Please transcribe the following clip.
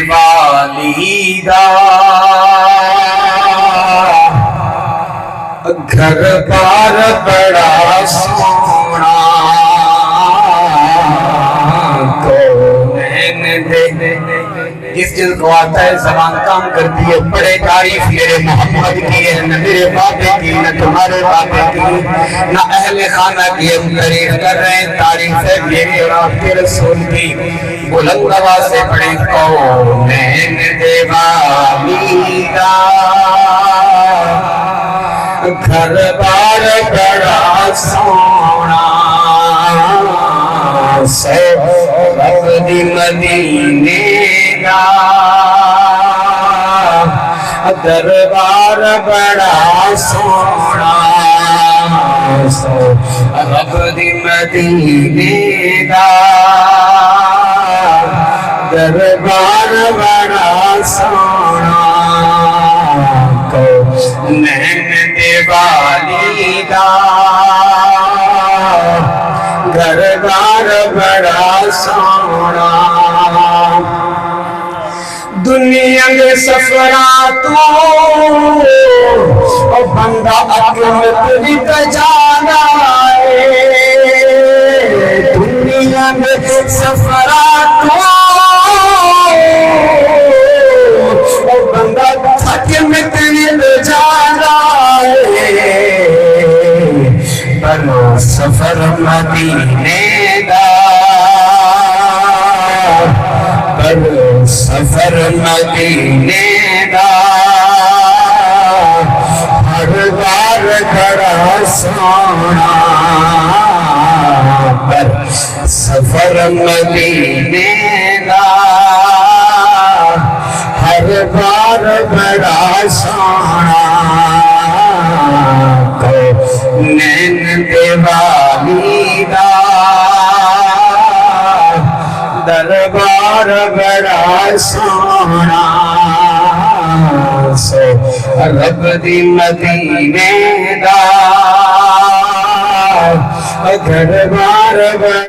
والی دا گھر بار بڑا سونا جس جس کو آتا ہے زبان کام کرتی ہے بڑے تعریف میرے محمد کی ہے نہ میرے بابے کی نہ تمہارے بابے کی نہ اہل خانہ کی ہم تعریف کر رہے ہیں تعریف ہے میرے اور آپ کے رسول کی بلند آواز سے پڑھیں کونین دیوالی دا گھر بار بڑا سونا رب دی مدینے دا دربار بڑا سونا رب دی مدینے دا دربار بڑا سونا کونین دیوالی دا گھر بار بڑا سونا دنیا میں سفراتوں اور بندہ اکمت جانا ہے دنیا میں سفراتوں اور بندہ اکمت جانا ہے بنو سفر مدینے دا بنو سفر مدینے دا ہر بار بڑا سونا پر سفر مدینے دا ہر بار بڑا سونا کونین دیوالی دا دربار بڑا سونا رب دی مدینے دا گھر بار بڑا